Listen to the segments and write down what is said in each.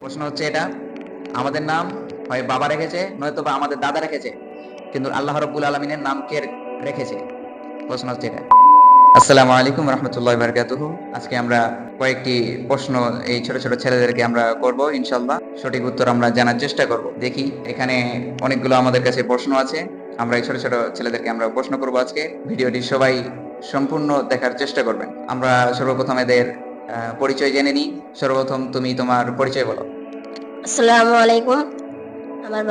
প্রশ্ন হচ্ছে এটা, আমাদের নাম হয় বাবা রেখেছে নয়তো বা আমাদের দাদা রেখেছে, কিন্তু আল্লাহ রাব্বুল আলামিনের নাম কে রেখেছে? প্রশ্ন হচ্ছে এটা। আসসালামু আলাইকুম রহমতুল্লাহ বারকাতুহু। আজকে আমরা কয়েকটি প্রশ্ন এই ছোট ছোট ছেলেদেরকে আমরা করব, ইনশাল্লাহ সঠিক উত্তর আমরা জানার চেষ্টা করব। দেখি, এখানে অনেকগুলো আমাদের কাছে প্রশ্ন আছে, আমরা এই ছোট ছোট ছেলেদেরকে আমরা প্রশ্ন করব আজকে। ভিডিওটি সবাই সম্পূর্ণ দেখার চেষ্টা করবেন। আমরা সর্বপ্রথম এদের পরিচয় জেনে নিই। সর্বপ্রথম তুমি তোমার পরিচয় বলো। আসসালামু আলাইকুম। আমার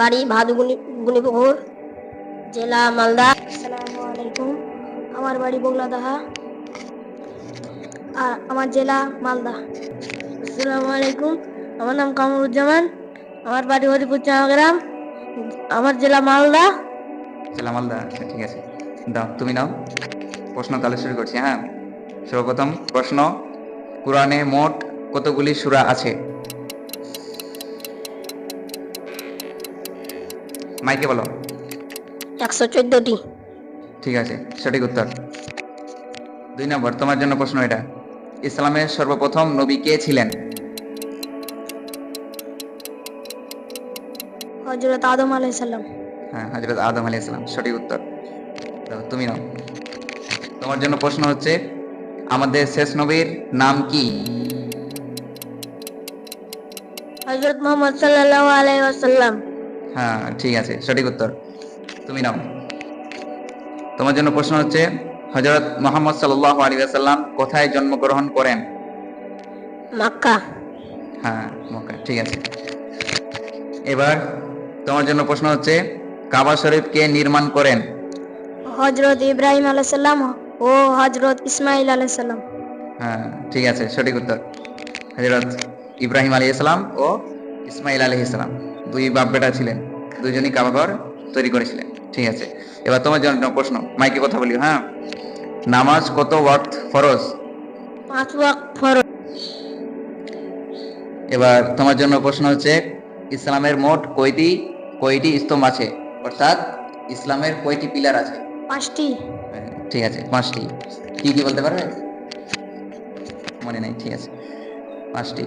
বাড়ি ভাদুগুনিপুকুর, জেলা মালদা। আসসালামু আলাইকুম। আমার বাড়ি বগলাদাহা আর আমার জেলা মালদা। আসসালামু আলাইকুম। আমার নাম কামরুজ্জামান, আমার বাড়ি হরিপুর চাঁগ্রাম, আমার জেলা মালদা। জেলা মালদা, আচ্ছা ঠিক আছে। দাও, তুমি নাও প্রশ্ন। তাহলে শুরু করছি। হ্যাঁ, সর্বপ্রথম প্রশ্ন, কোরআনে মোট কতগুলি সূরা আছে? মাইকে বলো। 114টি। ঠিক আছে, সঠিক উত্তর। 2 নম্বর তোমার জন্য প্রশ্ন এটা, ইসলামের সর্বপ্রথম নবী কে ছিলেন? হযরত আদম আলাইহিস সালাম। হ্যাঁ, হযরত আদম আলাইহিস সালাম, সঠিক উত্তর। দাও, তুমি নাও। তোমার জন্য প্রশ্ন হচ্ছে, আমাদের শেষ নবীর নাম কি? হযরত মুহাম্মদ সাল্লাল্লাহু আলাইহি ওয়াসাল্লাম। হ্যাঁ, ঠিক আছে, সঠিক উত্তর। তুমি নাও। তোমার জন্য প্রশ্ন হচ্ছে, হযরত মুহাম্মদ সাল্লাল্লাহু আলাইহি ওয়াসাল্লাম কোথায় জন্মগ্রহণ করেন? মক্কা। হ্যাঁ, মক্কা, ঠিক আছে। এবার তোমার জন্য প্রশ্ন হচ্ছে, কাবা শরীফ কে নির্মাণ করেন? হযরত ইব্রাহিম আলাইহিস সালাম ও হযরত ইসমাঈল আলাইহিস সালাম। হ্যাঁ, ঠিক আছে, সঠিক উত্তর। হযরত ইব্রাহিম আলাইহিস সালাম ও ইসমাইল আলাইহিস সালাম দুই বাপ বেটা ছিলেন, দুইজনই কাবাঘর তৈরি করেছিলেন। ঠিক আছে, এবার তোমার জন্য প্রশ্ন, মাইকে কথা বলি। হ্যাঁ, নামাজ কত ওয়াক্ত ফরজ? 5 ওয়াক্ত ফরজ। এবার তোমার জন্য প্রশ্ন হচ্ছে, ইসলামের মোট কয়টি স্তম্ভ আছে, অর্থাৎ ইসলামের কয়টি পিলার আছে? 5টি। হ্যাঁ, ঠিক আছে, 5টি। কি কি বলতে পারবে? মনে নাই, ঠিক আছে, 5টি।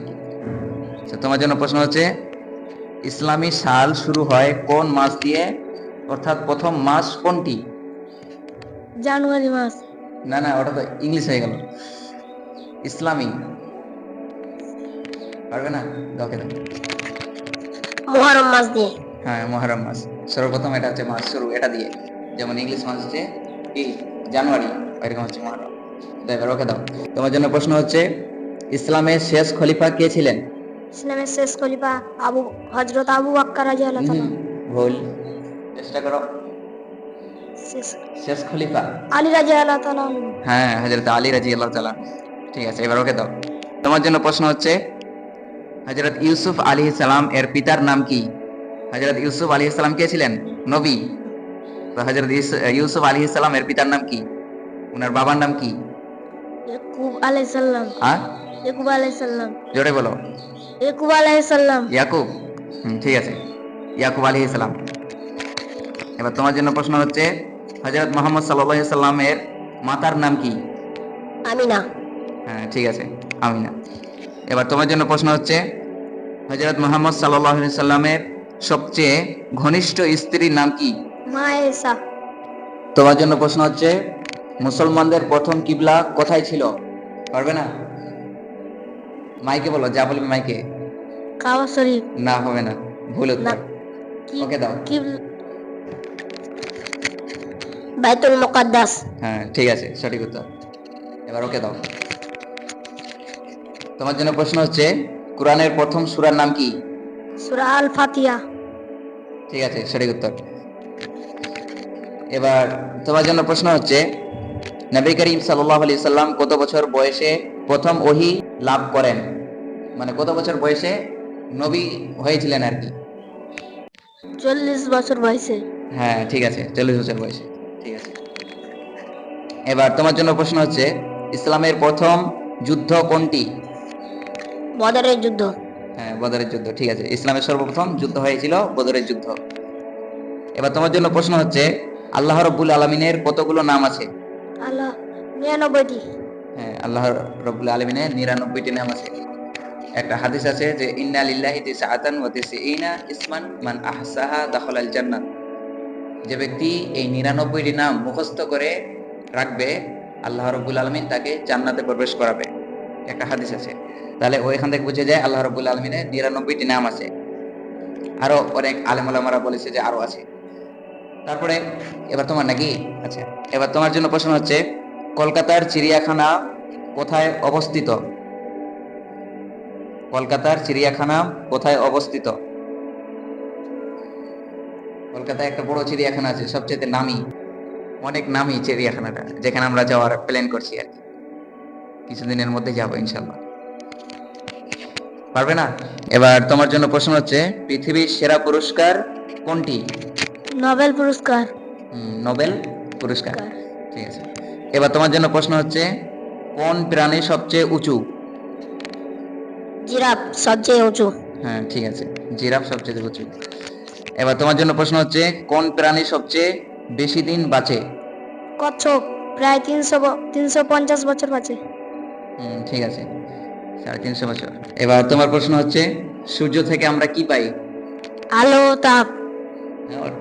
আচ্ছা, তোমার জন্য প্রশ্ন হচ্ছে, ইসলামী সাল শুরু হয় কোন মাস দিয়ে, অর্থাৎ প্রথম মাস কোনটি? জানুয়ারি মাস। না না, ওটা তো ইংলিশ হয়ে গেল। ইসলামী পারবে না, দকে দাও। মুহররম মাস দিয়ে। হ্যাঁ, মুহররম মাস সর্বপ্রথম, এটা হচ্ছে মাস শুরু এটা দিয়ে। যেমন ইংলিশ মাস হচ্ছে কি, জানুয়ারি, এরকম হচ্ছে মুহররম। এবার ওকে দাও। তোমার জন্য প্রশ্ন হচ্ছে, ইসলামের শেষ খলিফা কে ছিলেন? ইসলামের শেষ খলিফা হযরত আবু বকর রাদিয়াল্লাহু তাআলা। ভুল, চেষ্টা করো। শেষ শেষ খলিফা আলী রাদিয়াল্লাহু তাআলা। হ্যাঁ, হযরত আলী রাদিয়াল্লাহু তাআলা। ঠিক আছে, এবার ওকে দাও। তোমার জন্য প্রশ্ন হচ্ছে, হযরত ইউসুফ আলাইহিস সালাম এর পিতার নাম কি? হযরত ইউসুফ আলাইহিস সালাম কে ছিলেন? নবী। তো হযরত ইউসুফ আলাইহিস সালাম এর পিতার নাম কি? ওনার বাবার নাম কি? ইয়াকুব আলাইহিস সালাম। আর ইয়াকুব আলাইহিস সালাম। জোরে বলো। ইয়াকুব আলাইহিস সালাম। ইয়াকুব, ঠিক আছে, ইয়াকুব আলাইহিস সালাম। এবার তোমার জন্য প্রশ্ন হচ্ছে, হযরত মুহাম্মদ সাল্লাল্লাহু আলাইহি সাল্লামের মাতার নাম কি? আমিনা। হ্যাঁ, ঠিক আছে, আমিনা। এবার তোমার জন্য প্রশ্ন হচ্ছে, হযরত মুহাম্মদ সাল্লাল্লাহু আলাইহি সাল্লামের সবচেয়ে ঘনিষ্ঠ স্ত্রীর নাম কি? মা ঈসা। তোমার জন্য প্রশ্ন হচ্ছে, মুসলমানদের প্রথম কিবলা কোথায় ছিল? পারবে না, মাইকে বলো, যা বলবে মাইকে। কাবা শরীফ। না, হবে না, ভুল না, উত্তর। ওকে দাও। বাইতুল মুকাদ্দাস। হ্যাঁ, ঠিক আছে, সঠিক উত্তর। এবার ওকে দাও। তোমার জন্য প্রশ্ন হচ্ছে, কোরআনের প্রথম সূরার নাম কি? সূরা আল ফাতিহা। ঠিক আছে, সঠিক উত্তর। এবার তোমার জন্য প্রশ্ন হচ্ছে, নবী করিম সাল্লাল্লাহু আলাইহি সাল্লাম কত বছর বয়সে প্রথম ওহী লাভ করেন? মানে কত বছর বয়সে নবী হয়েছিলেন আর কি? 40 বছর বয়সে। হ্যাঁ, ঠিক আছে, 40 বছর বয়সে। ঠিক আছে। এবার তোমার জন্য প্রশ্ন হচ্ছে, ইসলামের প্রথম যুদ্ধ কোনটি? বদরের যুদ্ধ। হ্যাঁ, বদরের যুদ্ধ, ঠিক আছে, ইসলামের সর্বপ্রথম যুদ্ধ হয়েছিল বদরের যুদ্ধ। এবার তোমার জন্য প্রশ্ন হচ্ছে, আল্লাহ রাব্বুল আলামিনের কতগুলো নাম আছে? আল্লাহ 99টি। হ্যাঁ, আল্লাহ রাব্বুল আলামিনের 99টি নাম আছে। একটা হাদিস আছে যে ইন্না লিল্লাহি তিসআতান ওয়া তিসঈনা ইসমান মান আহসাহা দাখালাল জান্নাত। যে ব্যক্তি এই 99টি নাম মুখস্থ করে রাখবে, আল্লাহ রাব্বুল আলামিন তাকে জান্নাতে প্রবেশ করাবে, একটা হাদিস আছে। তাহলে ওইখান থেকে বুঝে যায় আল্লাহ রাব্বুল আলামিনের 99টি নাম আছে। আরো অনেক আলেম ওলামারা বলেছে যে আরো আছে। তারপরে এবার তোমার নাকি, আচ্ছা এবার তোমার জন্য প্রশ্ন হচ্ছে, কলকাতার চিড়িয়াখানা কোথায় অবস্থিত? কলকাতার চিড়িয়াখানা কোথায় অবস্থিত? কলকাতায় একটা বড় চিড়িয়াখানা আছে, সবচেয়ে নামি, অনেক নামি চিড়িয়াখানাটা, যেখানে আমরা যাওয়ার প্ল্যান করছি আর কি, কিছুদিনের মধ্যে যাবো ইনশাল্লাহ। পারবে না? এবার তোমার জন্য প্রশ্ন হচ্ছে, পৃথিবীর সেরা পুরস্কার কোনটি? নোবেল পুরস্কার। নোবেল পুরস্কার, ঠিক আছে। এবার তোমার জন্য প্রশ্ন হচ্ছে, কোন প্রাণী সবচেয়ে উঁচু? জিরাফ সবচেয়ে উঁচু। হ্যাঁ ঠিক আছে, জিরাফ সবচেয়ে উঁচু। এবার তোমার জন্য প্রশ্ন হচ্ছে, কোন প্রাণী সবচেয়ে বেশি দিন বাঁচে? কচ্ছপ প্রায় 350 বছর বাঁচে। ঠিক আছে, 350 বছর। এবার তোমার প্রশ্ন হচ্ছে, সূর্য থেকে আমরা কি পাই? আলো, তাপ।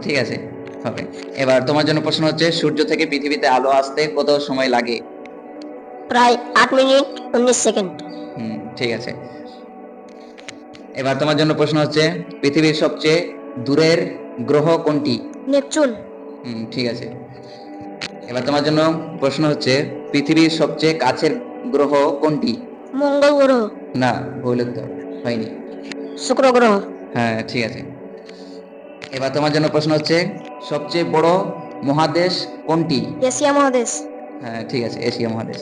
ঠিক আছে, হবে। এবার তোমার জন্য প্রশ্ন হচ্ছে, সূর্য থেকে পৃথিবীতে আলো আসতে কত সময় লাগে? প্রায় 8 মিনিট 19 সেকেন্ড। ঠিক আছে। এবার তোমার জন্য প্রশ্ন হচ্ছে, পৃথিবীর সবচেয়ে দূরের গ্রহ কোনটি? নেপচুন। ঠিক আছে। এবার তোমার জন্য প্রশ্ন হচ্ছে, পৃথিবীর সবচেয়ে কাছের গ্রহ কোনটি? মঙ্গল গ্রহ। না, ভুল উত্তর, হয়নি। শুক্র গ্রহ। হ্যাঁ ঠিক আছে। এবার তোমার জন্য প্রশ্ন হচ্ছে, সবচেয়ে বড় মহাদেশ কোনটি? এশিয়া মহাদেশ। হ্যাঁ ঠিক আছে, এশিয়া মহাদেশ।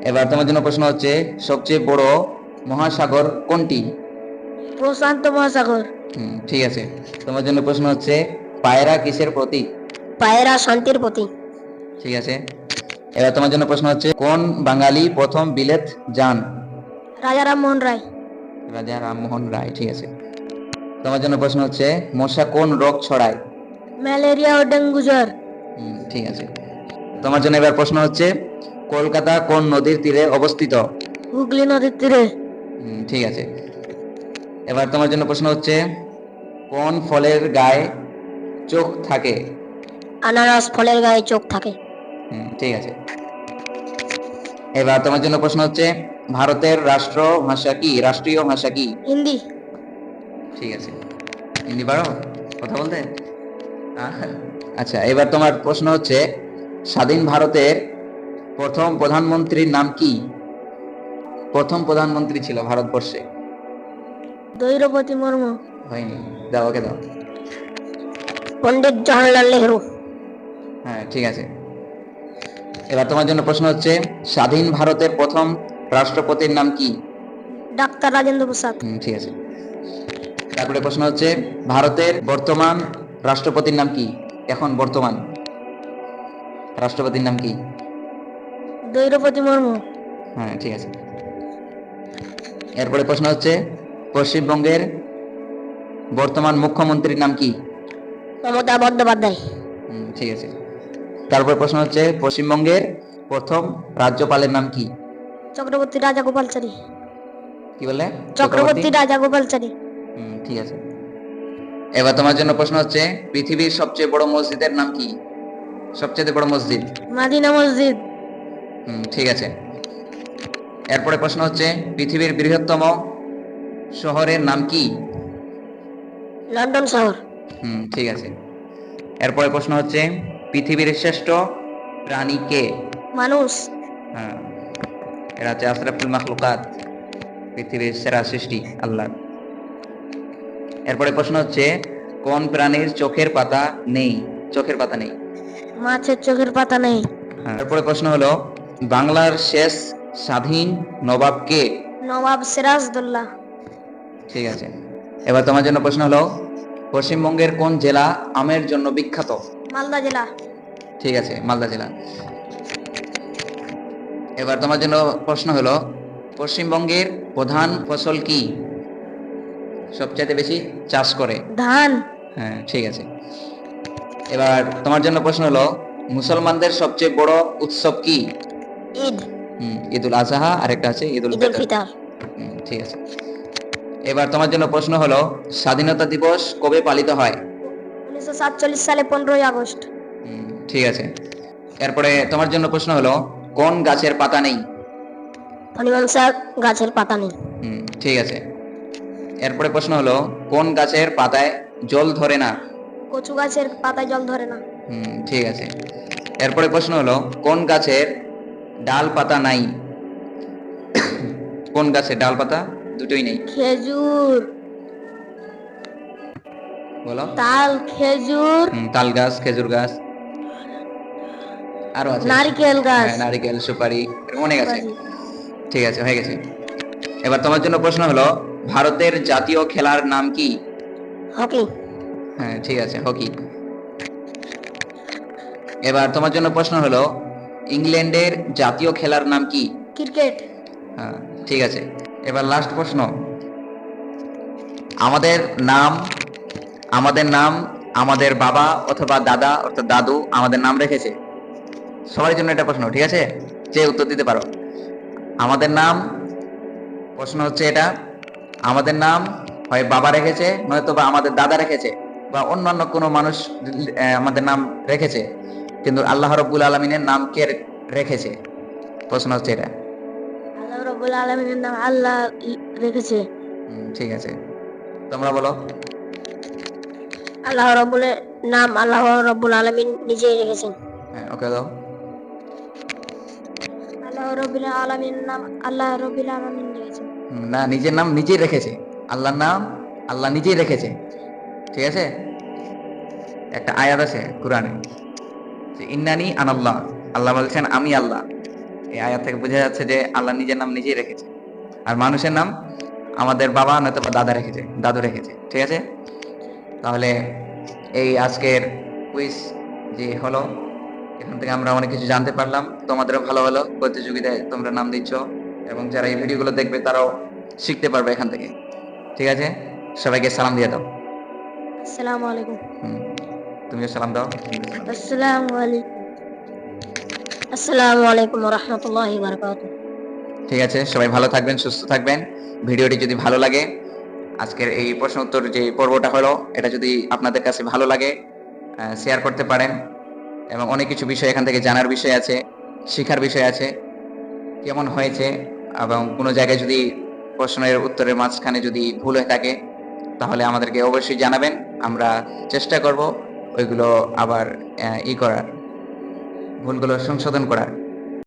এবার তোমার জন্য প্রশ্ন হচ্ছে, সবচেয়ে বড় মহাসাগর কোনটি? প্রশান্ত মহাসাগর। ঠিক আছে। তোমার জন্য প্রশ্ন হচ্ছে, পায়রা কিসের প্রতীক? পায়রা শান্তির প্রতীক। ঠিক আছে। এবার তোমার জন্য প্রশ্ন হচ্ছে, কোন বাঙালি প্রথম বিলেত যান? রাজা রামমোহন রায়। রাজা রামমোহন রায়, ঠিক আছে। তোমার জন্য প্রশ্ন হচ্ছে, মশা কোন রোগ ছড়ায়? ম্যালেরিয়া ও ডেঙ্গু জ্বর। ঠিক আছে। তোমার জন্য এবার প্রশ্ন হচ্ছে, কলকাতা কোন নদীর তীরে অবস্থিত? হুগলি নদীর তীরে। ঠিক আছে। এবার তোমার জন্য প্রশ্ন হচ্ছে, কোন ফলের গায়ে চোখ থাকে? আনারস ফলের গায়ে চোখ থাকে। ঠিক আছে। এবার তোমার জন্য প্রশ্ন হচ্ছে, ভারতের রাষ্ট্র ভাষা কি, রাষ্ট্রীয় ভাষা কি? হিন্দি। ঠিক আছে। হিন্দি পারো কথা বলতে? আচ্ছা, এবার তোমার প্রশ্ন হচ্ছে, স্বাধীন ভারতের প্রথম প্রধানমন্ত্রীর নাম কি? প্রথম প্রধানমন্ত্রী ছিল ভারতবর্ষে। দ্রৌপদী মুর্মু। হয়নি, দাও ওকে দাও। পণ্ডিত জওহরলাল নেহরু। হ্যাঁ ঠিক আছে। এবার তোমার জন্য প্রশ্ন হচ্ছে, স্বাধীন ভারতের প্রথম রাষ্ট্রপতির নাম কি? ডাক্তার রাজেন্দ্র প্রসাদ। ঠিক আছে। তারপরে প্রশ্ন হচ্ছে, ভারতের বর্তমান রাষ্ট্রপতির নাম কি? এখন বর্তমান রাষ্ট্রপতির নাম কি? দ্রৌপদী মুর্মু। হ্যাঁ ঠিক আছে। এরপরে প্রশ্ন হচ্ছে, পশ্চিমবঙ্গের বর্তমান মুখ্যমন্ত্রীর নাম কি? মমতা বন্দ্যোপাধ্যায়। ঠিক আছে। তারপরে প্রশ্ন হচ্ছে, পশ্চিমবঙ্গের প্রথম রাজ্যপালের নাম কি? চক্রবর্তী রাজাগোপালচারী। কি বলে? চক্রবর্তী রাজাগোপালচারী। ঠিক আছে। এবার তোমার জন্য প্রশ্ন হচ্ছে, পৃথিবীর সবচেয়ে বড় মসজিদের নাম কি? সবচেয়ে বড় মসজিদ? মদিনা মসজিদ। ঠিক আছে। এরপরে প্রশ্ন হচ্ছে, পৃথিবীর বৃহত্তম শহরের নাম কি? লন্ডন শহর। ঠিক আছে। এরপরে প্রশ্ন হচ্ছে, পৃথিবীর শ্রেষ্ঠ প্রাণী কে? মানুষ। হ্যাঁ, এরা হচ্ছে আশরাফুল মাখলুকাত, পৃথিবীর সেরা সৃষ্টি আল্লাহ। এরপরে প্রশ্ন হচ্ছে, কোন প্রাণীর চোখের পাতা নেই? চোখের পাতা নেই। মাছের চোখের পাতা নেই। এরপরে প্রশ্ন হলো, বাংলার শেষ স্বাধীন নবাব কে? নবাব সিরাজদৌল্লা। ঠিক আছে। এবার তোমার জন্য প্রশ্ন হলো, পশ্চিমবঙ্গের কোন জেলা আমের জন্য বিখ্যাত? মালদা জেলা। ঠিক আছে, মালদা জেলা। এবার তোমার জন্য প্রশ্ন হলো, পশ্চিমবঙ্গের প্রধান ফসল কি? সবচেয়ে বেশি চাষ করে? ধান। হ্যাঁ ঠিক আছে। এবার তোমার জন্য প্রশ্ন হলো, মুসলমানদের সবচেয়ে বড় উৎসব কি? ঈদ। ঈদুল আজহা, আর একটা আছে ঈদুল ফিতর। ঠিক আছে। এবার তোমার জন্য প্রশ্ন হলো, স্বাধীনতা দিবস কবে পালিত হয়? 1947 সালে 15ই আগস্ট। ঠিক আছে। এরপরে তোমার জন্য প্রশ্ন হলো, কোন গাছের পাতা নেই? হনুমান স্যার, গাছের পাতা নেই। ঠিক আছে। এরপরে প্রশ্ন হলো, কোন গাছের পাতায় জল ধরে না? কচু গাছের পাতায় জল ধরে না। ঠিক আছে। এরপরে প্রশ্ন হলো, কোন গাছের ডাল পাতা নাই? কোন গাছের ডাল পাতা দুটোই নেই? খেজুর, বলো। তাল, খেজুর, তাল গাছ, খেজুর গাছ, আরো আছে নারকেল গাছ। হ্যাঁ, নারিকেল, সুপারি, এরকম অনেক আছে। ঠিক আছে, হয়ে গেছে। এবার তোমার জন্য প্রশ্ন হলো, ভারতের জাতীয় খেলার নাম কি? হকি। হ্যাঁ, ঠিক আছে, হকি। এবার তোমার জন্য প্রশ্ন হলো, ইংল্যান্ডের জাতীয় খেলার নাম কি? ক্রিকেট। হ্যাঁ, ঠিক আছে। এবার লাস্ট প্রশ্ন, আমাদের নাম আমাদের নাম আমাদের বাবা অথবা দাদা অর্থাৎ দাদু আমাদের নাম রেখেছে। সবার জন্য এটা প্রশ্ন, ঠিক আছে? যে উত্তর দিতে পারো। আমাদের নাম, প্রশ্ন হচ্ছে এটা, আমাদের নাম হয় বাবা রেখেছে, নয়তো বা আমাদের দাদা রেখেছে, বা অন্যান্য কোনো মানুষ আমাদের নাম রেখেছে, কিন্তু আল্লাহ রাব্বুল আলামিনের নাম কে রেখেছে? প্রশ্ন হচ্ছে এটা। আল্লাহ রাব্বুল আলামিনের নাম আল্লাহ রেখেছে। ঠিক আছে, তোমরা বলো। আল্লাহ রাব্বুল নাম আল্লাহ রাব্বুল আলামিন নিজেই রেখেছেন। হ্যাঁ, ওকে দাও। আল্লাহ রাব্বুল আলামিনের নাম আল্লাহ রাব্বুল আলামিন রেখেছেন। না, নিজের নাম নিজেই রেখেছে। আল্লাহর নাম আল্লাহ নিজেই রেখেছে, ঠিক আছে? একটা আয়াত আছে কোরআনে, যে ইন্নানি আনাল্লাহ, আল্লাহ বলছেন আমি আল্লাহ। এই আয়াত থেকে বোঝা যাচ্ছে যে আল্লাহ নিজের নাম নিজেই রেখেছে। আর মানুষের নাম আমাদের বাবা নয়তো বা দাদা রেখেছে, দাদু রেখেছে, ঠিক আছে? তাহলে এই আজকের কুইজ যে হলো, এখান থেকে আমরা অনেক কিছু জানতে পারলাম। তোমাদেরও ভালো হলো, প্রতিযোগিতায় তোমরা নাম দিচ্ছ, এবং যারা এই ভিডিওগুলো দেখবে তারাও শিখতে পারবে এখান থেকে, ঠিক আছে? সবাইকে সালাম দিয়ে দাও। আসসালামু আলাইকুম। তুমিও সালাম দাও। আসসালামু আলাইকুম। আসসালামু আলাইকুম ওয়া রাহমাতুল্লাহি ওয়া বারাকাতুহু। ঠিক আছে, সবাই ভালো থাকবেন, সুস্থ থাকবেন। ভিডিওটি যদি ভালো লাগে, আজকের এই প্রশ্ন উত্তর যে পর্বটা হলো, এটা যদি আপনাদের কাছে ভালো লাগে, শেয়ার করতে পারেন। এবং অনেক কিছু বিষয় এখান থেকে জানার বিষয় আছে, শেখার বিষয় আছে, কেমন হয়েছে, এবং কোনো জায়গায় যদি প্রশ্নের উত্তরের মাঝখানে যদি ভুল হয়ে থাকে, তাহলে আমাদেরকে অবশ্যই জানাবেন। আমরা চেষ্টা করব ওইগুলো আবার করার, ভুলগুলো সংশোধন করার।